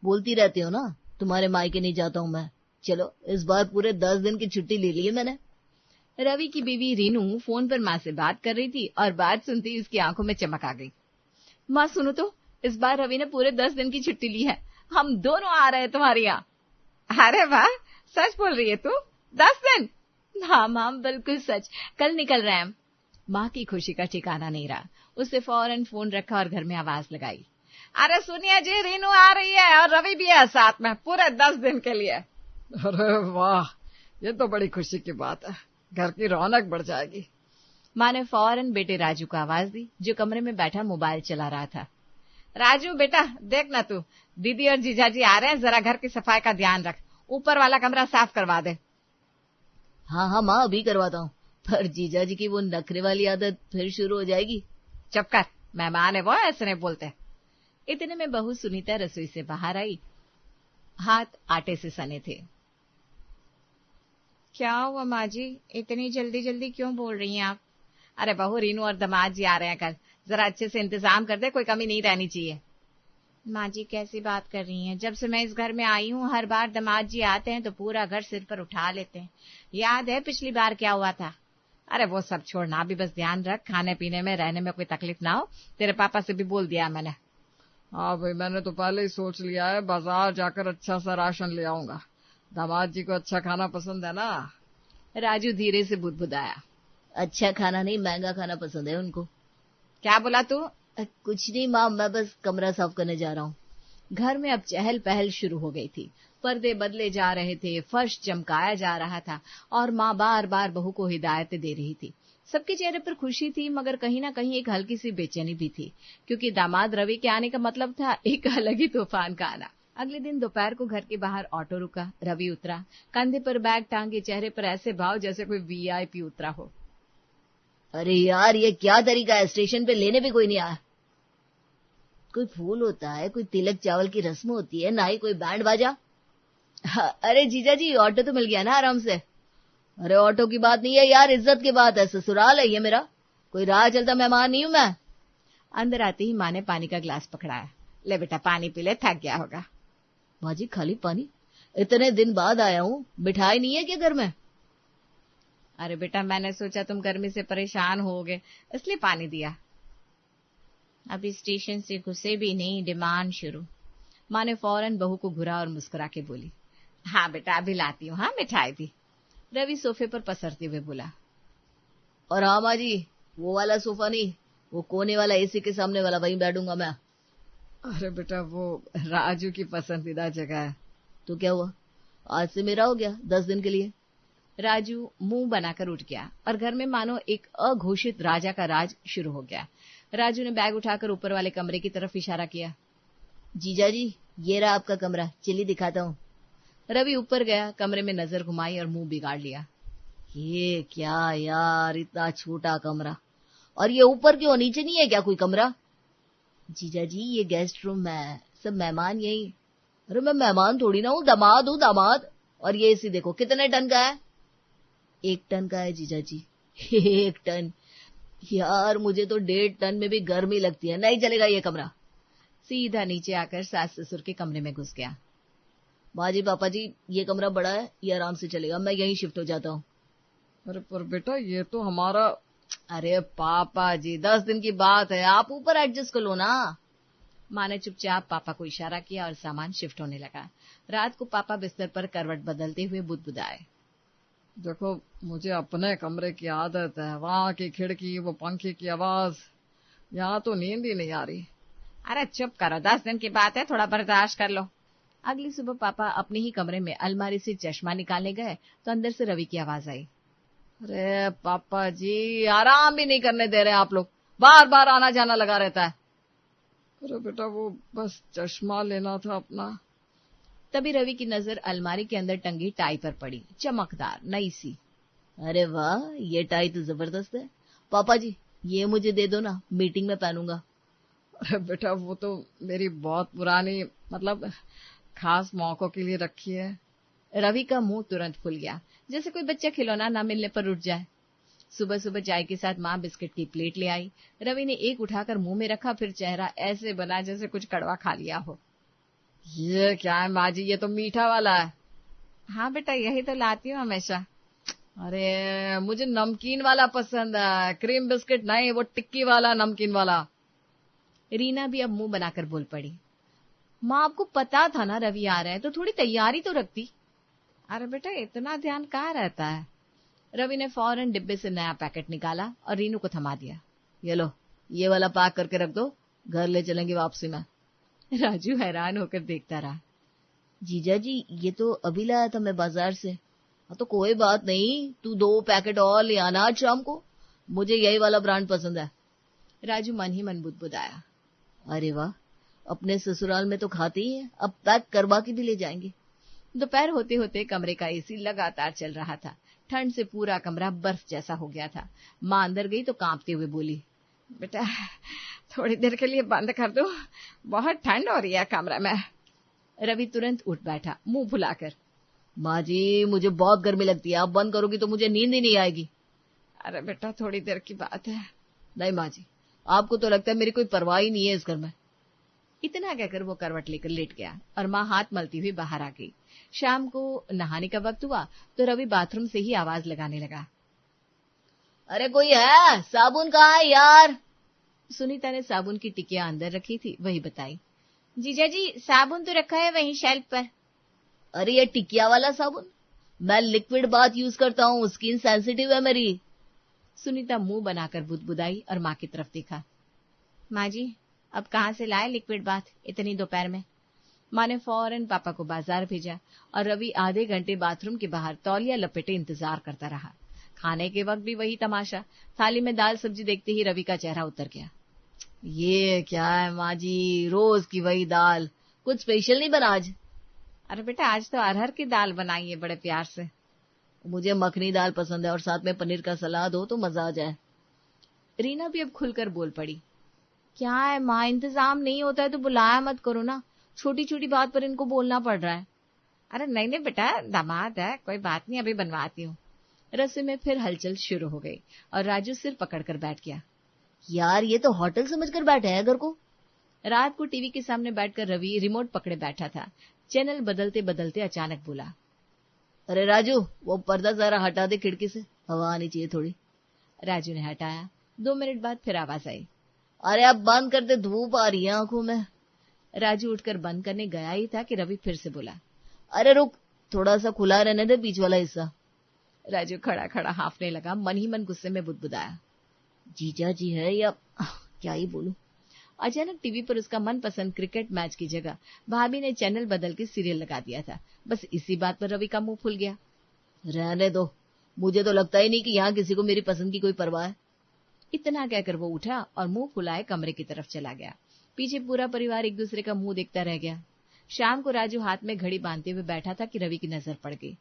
बोलती रहती हो ना तुम्हारे मायके नहीं जाता हूं मैं। चलो इस बार पूरे 10 दिन की छुट्टी ले ली है मैंने। रवि की बीवी रीनू फोन पर माँ से बात कर रही थी और बात सुनते ही उसकी आंखों में चमक आ गई। माँ सुनो तो, इस बार रवि ने पूरे 10 दिन की छुट्टी ली है। हम दोनों आ रहे हैं तुम्हारे यहाँ। अरे वाह, सच बोल रही है तू? 10 दिन? हाँ माँ, बिल्कुल सच, कल निकल रहे हैं हम। माँ की खुशी का ठिकाना नहीं रहा। उसने फौरन फोन रखा और घर में आवाज लगाई, अरे सुनिए जी, रीनू आ रही है और रवि भी है साथ में, पूरे 10 दिन के लिए। अरे वाह, ये तो बड़ी खुशी की बात है, घर की रौनक बढ़ जाएगी। माँ ने फौरन बेटे राजू को आवाज दी, जो कमरे में बैठा मोबाइल चला रहा था। राजू बेटा, देख ना तू, दीदी और जीजाजी आ रहे हैं, जरा घर की सफाई का ध्यान रख, ऊपर वाला कमरा साफ करवा दे। हाँ हाँ माँ, अभी करवाता हूँ, पर जीजा जी की वो नखरे वाली आदत फिर शुरू हो जाएगी। चुप कर, मेहमान है वो, ऐसे नहीं बोलते। इतने में बहू सुनीता रसोई से बाहर आई, हाथ आटे से सने थे। क्या हुआ माँ जी, इतनी जल्दी जल्दी क्यों बोल रही हैं आप? अरे बहू, रीनू और दामाद जी आ रहे हैं कल, जरा अच्छे से इंतजाम कर दे, कोई कमी नहीं रहनी चाहिए। माँ जी कैसी बात कर रही हैं, जब से मैं इस घर में आई हूँ हर बार दामाद जी आते हैं तो पूरा घर सिर पर उठा लेते हैं। याद है पिछली बार क्या हुआ था? अरे वो सब छोड़ना, अभी बस ध्यान रख, खाने पीने में रहने में कोई तकलीफ ना हो। तेरे पापा से भी बोल दिया मैंने। हाँ भाई, मैंने तो पहले ही सोच लिया है, बाजार जाकर अच्छा सा राशन ले आऊंगा। दामाद जी को अच्छा खाना पसंद है ना। राजू धीरे से बुदबुदाया। अच्छा खाना नहीं, महंगा खाना पसंद है उनको। क्या बोला तू? कुछ नहीं माँ, मैं बस कमरा साफ करने जा रहा हूँ। घर में अब चहल पहल शुरू हो गई थी। पर्दे बदले जा रहे थे, फर्श चमकाया जा रहा था और माँ बार बार बहू को हिदायतें दे रही थी। सबके चेहरे पर खुशी थी, मगर कहीं ना कहीं एक हल्की सी बेचैनी भी थी, क्योंकि दामाद रवि के आने का मतलब था एक अलग ही तूफान का आना। अगले दिन दोपहर को घर के बाहर ऑटो रुका। रवि उतरा, कंधे पर बैग टांगे, चेहरे पर ऐसे भाव जैसे कोई वीआईपी उतरा हो। अरे यार, ये क्या तरीका है, स्टेशन पे लेने भी कोई नहीं आया। कोई फूल होता है, कोई तिलक चावल की रस्म होती है, ना ही कोई बैंड बाजा। अरे जीजा जी, ऑटो तो मिल गया ना आराम से। अरे ऑटो की बात नहीं है यार, इज्जत की बात है, ससुराल है ये मेरा, कोई राह चलता मेहमान नहीं हूं मैं। अंदर आते ही माँ ने पानी का ग्लास पकड़ाया। ले बेटा, पानी पी ले, थक गया होगा। बाजी खाली पानी? इतने दिन बाद आया हूँ, मिठाई नहीं है क्या घर में? अरे बेटा, मैंने सोचा तुम गर्मी से परेशान होगे, इसलिए पानी दिया। अभी स्टेशन से घुसे भी नहीं, डिमांड शुरू। माँ ने फौरन बहू को घुरा और मुस्कुरा के बोली, हाँ बेटा अभी लाती हूँ, हाँ मिठाई भी। रवि सोफे पर पसरते हुए बोला, और हाँ माँ जी, वो वाला सोफा नहीं, वो कोने वाला एसी के सामने वाला, वहीं बैठूंगा मैं। अरे बेटा, वो राजू की पसंदीदा जगह है। तो क्या हुआ, आज से मेरा हो गया 10 दिन के लिए। राजू मुंह बनाकर उठ गया और घर में मानो एक अघोषित राजा का राज शुरू हो गया। राजू ने बैग उठाकर ऊपर वाले कमरे की तरफ इशारा किया। जीजा जी, ये रहा आपका कमरा, चलिए दिखाता हूँ। रवि ऊपर गया, कमरे में नजर घुमाई और मुंह बिगाड़ लिया। ये क्या यार, इतना छोटा कमरा, और ये ऊपर क्यों, नीचे नहीं है क्या कोई कमरा? जीजा जी, ये गेस्ट रूम है, सब मेहमान यही। अरे मैं मेहमान थोड़ी ना हूँ, दामाद हूँ, दामाद। और ये एसी देखो कितने टन का है। 1 टन का है जीजा जी। 1 टन? यार मुझे तो 1.5 टन में भी गर्मी लगती है, नहीं चलेगा ये कमरा। सीधा नीचे आकर सास ससुर के कमरे में घुस गया। माँ जी, पापा जी, ये कमरा बड़ा है, ये आराम से चलेगा, मैं यहीं शिफ्ट हो जाता हूँ। अरे पर बेटा, ये तो हमारा। अरे पापा जी, 10 दिन की बात है, आप ऊपर एडजस्ट कर लो ना। माँ ने चुपचाप पापा को इशारा किया और सामान शिफ्ट होने लगा। रात को पापा बिस्तर पर करवट बदलते हुए बुदबुदाए, देखो, मुझे अपने कमरे की आदत है, वहां की खिड़की, वो पंखे की आवाज, यहाँ तो नींद ही नहीं आ रही। अरे चुप करो, 10 दिन की बात है, थोड़ा बर्दाश्त कर लो। अगली सुबह पापा अपने ही कमरे में अलमारी से चश्मा निकालने गए तो अंदर से रवि की आवाज आई। अरे पापा जी, आराम भी नहीं करने दे रहे आप लोग, बार बार आना जाना लगा रहता है। अरे बेटा, वो बस चश्मा लेना था अपना। तभी रवि की नजर अलमारी के अंदर टंगी टाई पर पड़ी, चमकदार नई सी। अरे वाह, ये टाई तो जबरदस्त है। पापा जी, ये मुझे दे दो ना, मीटिंग में पहनूंगा। अरे बेटा, वो तो मेरी बहुत पुरानी, मतलब खास मौकों के लिए रखी है। रवि का मुंह तुरंत फुल गया, जैसे कोई बच्चा खिलौना ना मिलने पर उठ जाए। सुबह सुबह चाय के साथ माँ बिस्किट की प्लेट ले आई। रवि ने एक उठाकर मुंह में रखा, फिर चेहरा ऐसे बना जैसे कुछ कड़वा खा लिया हो। ये क्या है माँ जी, ये तो मीठा वाला है। हाँ बेटा, यही तो लाती हूँ हमेशा। अरे मुझे नमकीन वाला पसंद है, क्रीम बिस्किट नहीं, वो टिक्की वाला नमकीन वाला। रीना भी अब मुंह बनाकर बोल पड़ी। माँ, आपको पता था ना रवि आ रहा है, तो थोड़ी तैयारी तो रखती। अरे बेटा, इतना ध्यान कहाँ रहता है। रवि ने फौरन डिब्बे से नया पैकेट निकाला और रीनू को थमा दिया। ये लो, ये वाला पैक करके रख दो, घर ले चलेंगे वापसी में। राजू हैरान होकर देखता रहा। जीजा जी, ये तो अभी लाया था मैं बाजार से। हाँ तो कोई बात नहीं, तू 2 पैकेट और ले आना आज शाम को, मुझे यही वाला ब्रांड पसंद है। राजू मन ही मन बुदबुदाया। अरे वाह, अपने ससुराल में तो खाते ही है, अब पैक करवा के भी ले जाएंगे। दोपहर होते होते कमरे का एसी लगातार चल रहा था। ठंड से पूरा कमरा बर्फ जैसा हो गया था। माँ अंदर गई तो कांपते हुए बोली, बेटा थोड़ी देर के लिए बंद कर दो, बहुत ठंड हो रही है कमरे में। रवि तुरंत उठ बैठा, मुंह फुलाकर। माँ जी, मुझे बहुत गर्मी लगती है, आप बंद करोगी तो मुझे नींद ही नहीं आएगी। अरे बेटा, थोड़ी देर की बात है। नहीं माँ जी, आपको तो लगता है मेरी कोई परवाह ही नहीं है इस घर में। इतना कहकर वो करवट लेकर लेट गया और माँ हाथ मलती हुई बाहर आ गई। शाम को नहाने का वक्त हुआ तो रवि बाथरूम से ही आवाज लगाने लगा, अरे कोई है, साबुन कहाँ है यार। सुनीता ने साबुन की टिकिया अंदर रखी थी, वही बताई। जीजा जी, साबुन तो रखा है वहीं शेल्फ पर। अरे ये टिकिया वाला साबुन, मैं लिक्विड बाथ यूज करता हूँ, स्किन सेंसिटिव है मेरी। सुनीता मुंह बनाकर बुदबुदाई और माँ की तरफ देखा। माँ जी, अब कहाँ से लाए लिक्विड बाथ इतनी दोपहर में। माँ ने फौरन पापा को बाजार भेजा और रवि आधे घंटे बाथरूम के बाहर तौलिया लपेटे इंतजार करता रहा। खाने के वक्त भी वही तमाशा। थाली में दाल सब्जी देखते ही रवि का चेहरा उतर गया। ये क्या है माँ जी, रोज की वही दाल, कुछ स्पेशल नहीं बना आज। अरे बेटा, आज तो अरहर की दाल बनाई है बड़े प्यार से। मुझे मखनी दाल पसंद है और साथ में पनीर का सलाद हो तो मजा आ जाए। रीना भी अब खुलकर बोल पड़ी। क्या है माँ, इंतजाम नहीं होता है तो बुलाया मत करो ना, छोटी छोटी बात पर इनको बोलना पड़ रहा है। अरे नहीं नहीं बेटा, दामाद है, कोई बात नहीं, अभी बनवाती हूँ। रसोई में फिर हलचल शुरू हो गई और राजू सिर पकड़कर बैठ गया। यार ये तो होटल समझकर बैठे हैं घर को। रात को टीवी के सामने बैठकर रवि रिमोट पकड़े बैठा था। चैनल बदलते बदलते अचानक बोला, अरे राजू, वो पर्दा जरा हटा दे खिड़की से, हवा आनी चाहिए थोड़ी। राजू ने हटाया। 2 मिनट बाद फिर आवाज आई, अरे अब बंद कर दे, धूप आ रही है आंखों में। राजू उठकर बंद करने गया ही था कि रवि फिर से बोला, अरे रुक, थोड़ा सा खुला रहने दे बीच वाला हिस्सा। राजू खड़ा खड़ा हाफने लगा, मन ही मन गुस्से में बुदबुदाया। जीजा जी है या क्या ही बोलूं। अचानक टीवी पर उसका मनपसंद क्रिकेट मैच की जगह भाभी ने चैनल बदल के सीरियल लगा दिया था। बस इसी बात पर रवि का मुंह फूल गया। रहने दो, मुझे तो लगता ही नहीं कि यहाँ किसी को मेरी पसंद की कोई परवाह है। इतना कहकर वो उठा और मुंह फुलाए कमरे की तरफ चला गया। पीछे पूरा परिवार एक दूसरे का मुंह देखता रह गया। शाम को राजू हाथ में घड़ी बांधते हुए बैठा था कि रवि की नजर पड़ गई।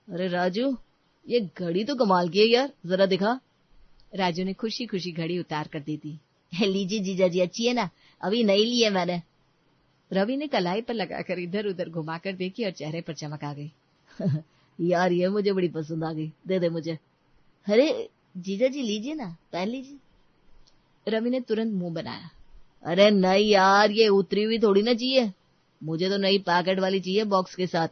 अरे राजू, ये घड़ी तो कमाल की है यार, जरा दिखा। राजू ने खुशी खुशी घड़ी उतार कर दी थी। लीजिए जीजा जी, अच्छी है ना, अभी नई ली है मैंने। रवि ने कलाई पर लगाकर इधर उधर घुमाकर देखी और चेहरे पर चमक आ गई। यार ये मुझे बड़ी पसंद आ गई, दे दे मुझे। अरे जीजा जी लीजिए ना, पहन लीजिए। रवि ने तुरंत मुंह बनाया। अरे नहीं यार, ये उतरी हुई थोड़ी ना चाहिए, मुझे तो नई पैकेट वाली चाहिए बॉक्स के साथ।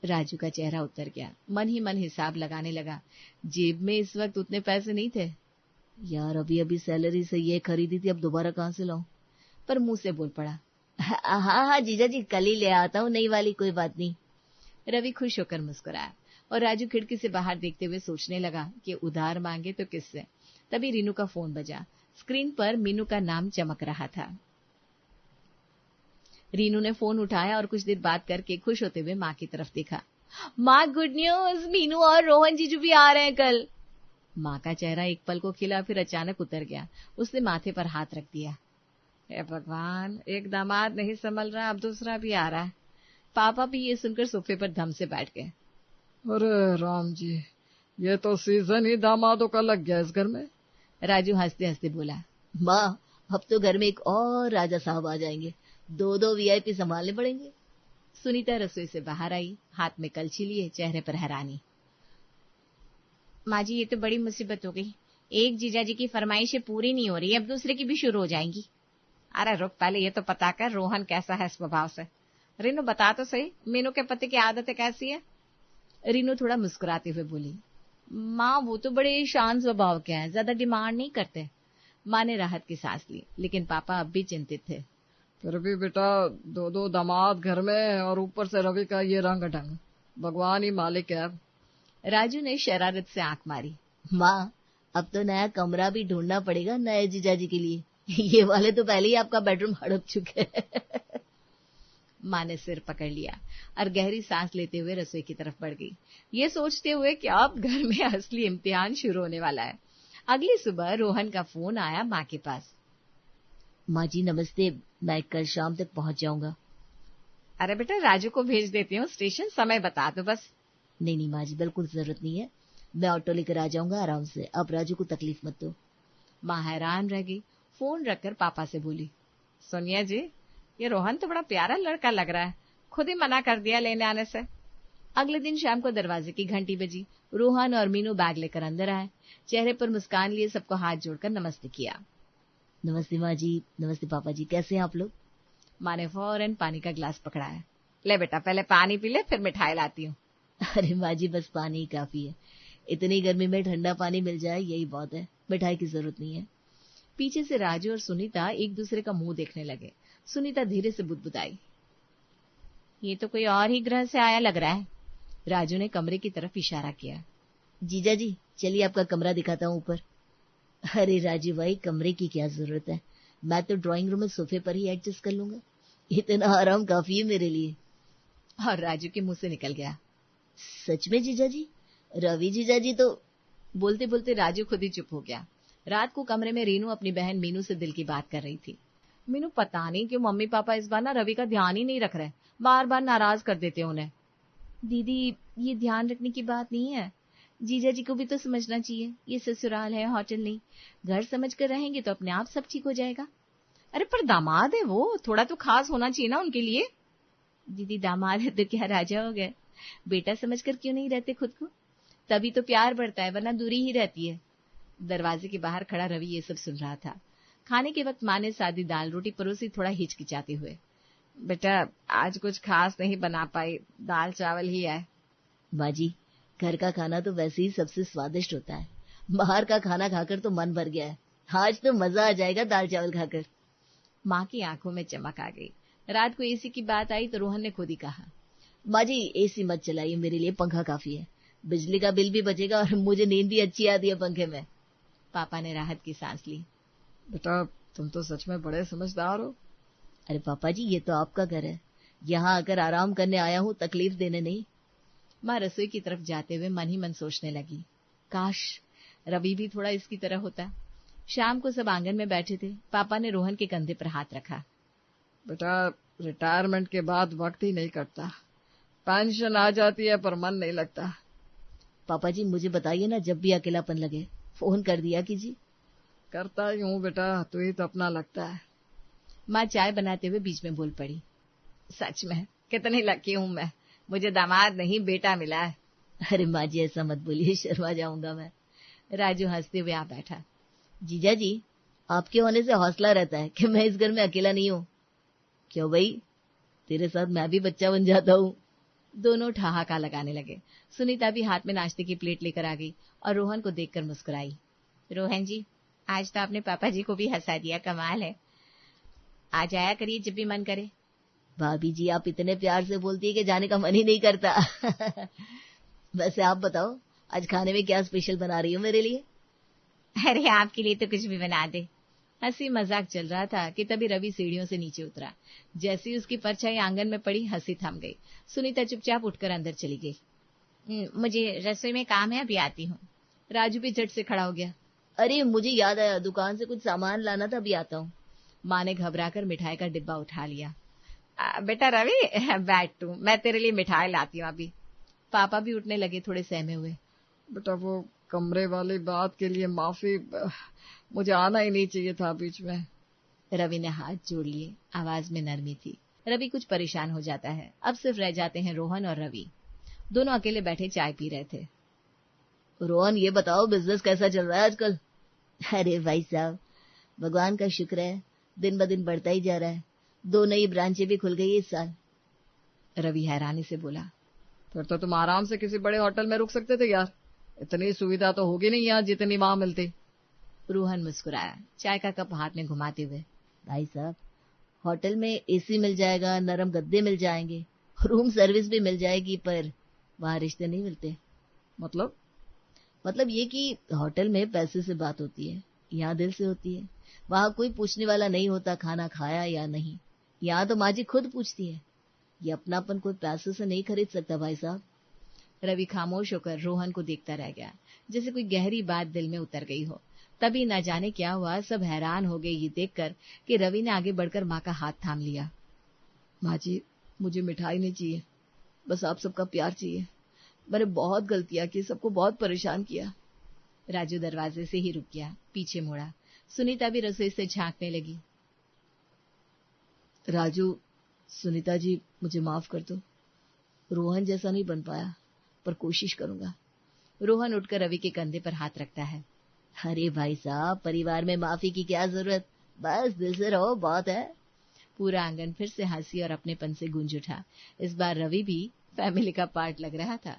राजू का चेहरा उतर गया, मन ही मन हिसाब लगाने लगा। जेब में इस वक्त उतने पैसे नहीं थे। यार अभी अभी सैलरी से ये खरीदी थी, अब दोबारा कहाँ से लाऊं। पर मुंह से बोल पड़ा, हाँ हाँ जीजा जी, कल ही ले आता हूँ नई वाली, कोई बात नहीं। रवि खुश होकर मुस्कुराया और राजू खिड़की से बाहर देखते हुए सोचने लगा कि उधार मांगे तो किससे। तभी रीनू का फोन बजा। स्क्रीन पर मीनू का नाम चमक रहा था। रीनू ने फोन उठाया और कुछ देर बात करके खुश होते हुए माँ की तरफ देखा। माँ गुड न्यूज, मीनू और रोहन जीजू भी आ रहे हैं कल। माँ का चेहरा एक पल को खिला, फिर अचानक उतर गया। उसने माथे पर हाथ रख दिया। हे भगवान, एक दामाद नहीं संभल रहा, अब दूसरा भी आ रहा है। पापा भी ये सुनकर सोफे पर धम से बैठ गए। अरे राम जी, ये तो सीजन ही दामादों का लग गया इस घर में। राजू हंसते हंसते बोला, माँ अब तो घर में एक और राजा साहब आ जाएंगे, 2-2 वीआईपी संभालने पड़ेंगे। सुनीता रसोई से बाहर आई, हाथ में कलछी लिए, चेहरे पर हैरानी। माँ जी, ये तो बड़ी मुसीबत हो गई। एक जीजाजी की फरमाइशें पूरी नहीं हो रही, अब दूसरे की भी शुरू हो जाएंगी। अरे रुक, पहले ये तो पता कर रोहन कैसा है स्वभाव से। रीनू बता तो सही, मीनू के पति की आदतें कैसी है? रीनू थोड़ा मुस्कुराते हुए बोली, माँ वो तो बड़े शांत स्वभाव के हैं, ज्यादा डिमांड नहीं करते। माँ ने राहत की सांस ली, लेकिन पापा अब भी चिंतित थे। फिर भी बेटा 2 दामाद घर में और ऊपर से रवि का ये रंग ढंग, भगवान ही मालिक है। राजू ने शरारत से आंख मारी। माँ अब तो नया कमरा भी ढूंढना पड़ेगा नए जीजाजी के लिए, ये वाले तो पहले ही आपका बेडरूम हड़प चुके हैं। माँ ने सिर पकड़ लिया और गहरी सांस लेते हुए रसोई की तरफ बढ़ गई, ये सोचते हुए कि अब घर में असली इम्तिहान शुरू होने वाला है। अगली सुबह रोहन का फोन आया माँ के पास। माँ जी नमस्ते, मैं कल शाम तक पहुंच जाऊंगा। अरे बेटा राजू को भेज देती हूँ स्टेशन, समय बता दो बस। नहीं माँ जी, बिल्कुल जरूरत नहीं है, मैं ऑटो लेकर आ जाऊंगा आराम से, अब राजू को तकलीफ मत दो। माँ हैरान रह गई, फोन रखकर पापा से बोली, सोनिया जी ये रोहन तो बड़ा प्यारा लड़का लग रहा है, खुद ही मना कर दिया लेने आने से। अगले दिन शाम को दरवाजे की घंटी बजी। रोहन और मीनू बैग लेकर अंदर आए, चेहरे पर मुस्कान लिए सबको हाथ जोड़कर नमस्ते किया। नमस्ते माँ जी, नमस्ते पापा जी, कैसे हैं आप लोग? माँ ने फौरन पानी का गिलास पकड़ाया। ले बेटा पहले पानी पी ले, फिर मिठाई लाती हूँ। अरे माँ जी बस पानी ही काफी है, इतनी गर्मी में ठंडा पानी मिल जाए यही बहुत है, मिठाई की जरूरत नहीं है। पीछे से राजू और सुनीता एक दूसरे का मुंह देखने लगे। सुनीता धीरे से बुदबुदाई, ये तो कोई और ही ग्रह से आया लग रहा है। राजू ने कमरे की तरफ इशारा किया। जीजा जी चलिए आपका कमरा दिखाता हूँ ऊपर। अरे राजू भाई कमरे की क्या जरूरत है, मैं तो ड्राइंग रूम में सोफे पर ही एडजस्ट कर लूंगा, इतना आराम काफी है मेरे लिए। और राजू के मुंह से निकल गया, सच में जीजा जी? रवि जीजा जी तो। बोलते बोलते राजू खुद ही चुप हो गया। रात को कमरे में रीनू अपनी बहन मीनू से दिल की बात कर रही थी। मीनू पता नहीं क्यों मम्मी पापा इस बार ना रवि का ध्यान ही नहीं रख रहे, बार बार नाराज कर देते उन्हें। दीदी ये ध्यान रखने की बात नहीं है, जीजा जी को भी तो समझना चाहिए, ये ससुराल है होटल नहीं, घर समझ कर रहेंगे तो अपने आप सब ठीक हो जाएगा। अरे पर दामाद है वो, थोड़ा तो खास होना चाहिए ना उनके लिए। दीदी दामाद है तो क्या राजा हो गए, बेटा समझकर क्यों नहीं रहते खुद को, तभी तो प्यार बढ़ता है वरना दूरी ही रहती है। दरवाजे के बाहर खड़ा रवि ये सब सुन रहा था। खाने के वक्त माँ ने सादी दाल रोटी परोसी, थोड़ा हिचकिचाते हुए। बेटा आज कुछ खास नहीं बना पाई, दाल चावल ही है। माँ जी घर का खाना तो वैसे ही सबसे स्वादिष्ट होता है, बाहर का खाना खाकर तो मन भर गया है, आज तो मजा आ जाएगा दाल चावल खाकर। माँ की आंखों में चमक आ गई। रात को एसी की बात आई तो रोहन ने खुद ही कहा, माँ जी एसी मत चलाइए, मेरे लिए पंखा काफी है, बिजली का बिल भी बचेगा और मुझे नींद भी अच्छी आती है पंखे में। पापा ने राहत की सांस ली। बेटा तुम तो सच में बड़े समझदार हो। अरे पापा जी ये तो आपका घर है, यहाँ आकर आराम करने आया हूँ, तकलीफ देने नहीं। माँ रसोई की तरफ जाते हुए मन ही मन सोचने लगी, काश रवि भी थोड़ा इसकी तरह होता। शाम को सब आंगन में बैठे थे। पापा ने रोहन के कंधे पर हाथ रखा। बेटा रिटायरमेंट के बाद वक्त ही नहीं कटता, पेंशन आ जाती है पर मन नहीं लगता। पापा जी मुझे बताइए ना, जब भी अकेलापन लगे फोन कर दिया कीजिए। करता ही हूँ बेटा, तू ही तो अपना लगता है। माँ चाय बनाते हुए बीच में बोल पड़ी, सच में कितनी लकी हूँ मैं, मुझे दामाद नहीं बेटा मिला है। अरे माँ जी ऐसा मत बोलिए, शर्मा जाऊंगा मैं। राजू हंसते हुए आ बैठा। जीजा जी आपके होने से हौसला रहता है कि मैं इस घर में अकेला नहीं हूँ। क्यों भाई, तेरे साथ मैं भी बच्चा बन जाता हूँ। दोनों ठहाका लगाने लगे। सुनीता भी हाथ में नाश्ते की प्लेट लेकर आ गई और रोहन को देखकर मुस्कुराई। रोहन जी आज तो आपने पापा जी को भी हंसा दिया, कमाल है, आ जाया करिए जब भी मन करे। भाभी जी आप इतने प्यार से बोलती है कि जाने का मन ही नहीं करता। वैसे आप बताओ आज खाने में क्या स्पेशल बना रही हो मेरे लिए? अरे आपके लिए तो कुछ भी बना दे। हंसी मजाक चल रहा था कि तभी रवि सीढ़ियों से नीचे उतरा। जैसे ही उसकी परछाई आंगन में पड़ी हंसी थम गई। सुनीता चुपचाप उठकर अंदर चली गई। मुझे रसोई में काम है, अभी आती हूँ। राजू भी झट से खड़ा हो गया। अरे मुझे याद आया, दुकान से कुछ सामान लाना था, अभी आता हूँ। माँ ने घबराकर मिठाई का डिब्बा उठा लिया। बेटा रवि बैठ तू, मैं तेरे लिए मिठाई लाती हूँ अभी। पापा भी उठने लगे, थोड़े सहमे हुए। बेटा वो कमरे वाली बात के लिए माफी, मुझे आना ही नहीं चाहिए था बीच में। रवि ने हाथ जोड़ लिए, आवाज में नरमी थी। रवि कुछ परेशान हो जाता है। अब सिर्फ रह जाते हैं रोहन और रवि। दोनों अकेले बैठे चाय पी रहे थे। रोहन ये बताओ बिजनेस कैसा चल रहा है आजकल? अरे भाई साहब भगवान का शुक्र है, दिन ब दिन बढ़ता ही जा रहा है। 2 नई ब्रांचें भी खुल गई इस साल। रवि हैरानी से बोला। फिर तो तुम आराम से किसी बड़े होटल में रुक सकते थे यार, इतनी सुविधा तो होगी नहीं यहाँ जितनी वहां मिलती। रोहन मुस्कुराया, चाय का कप हाथ में घुमाते हुए। भाई साहब, होटल में एसी मिल जाएगा, नरम गद्दे मिल जाएंगे, रूम सर्विस भी मिल जाएगी, पर वहां रिश्ते नहीं मिलते। मतलब ये कि होटल में पैसे से बात होती है, यहाँ दिल से होती है। वहां कोई पूछने वाला नहीं होता खाना खाया या नहीं। यहाँ तो माँ जी खुद पूछती है। ये अपनापन कोई पैसे से नहीं खरीद सकता भाई साहब। रवि खामोश होकर रोहन को देखता रह गया, जैसे कोई गहरी बात दिल में उतर गई हो। तभी न जाने क्या हुआ, सब हैरान हो गए ये देखकर कि रवि ने आगे बढ़कर माँ का हाथ थाम लिया। माँ जी, मुझे मिठाई नहीं चाहिए, बस आप सबका प्यार चाहिए। मैंने बहुत गलतियां की, सबको बहुत परेशान किया। राजू दरवाजे से ही रुक गया, पीछे मुड़ा। सुनीता भी रसोई से झांकने लगी। राजू, सुनीता जी, मुझे माफ कर दो। रोहन जैसा नहीं बन पाया, पर कोशिश करूंगा। रोहन उठकर रवि के कंधे पर हाथ रखता है। अरे भाई साहब, परिवार में माफी की क्या जरूरत, बस दिल से रहो, बहुत है। पूरा आंगन फिर से हंसी और अपनेपन से गूंज उठा। इस बार रवि भी फैमिली का पार्ट लग रहा था।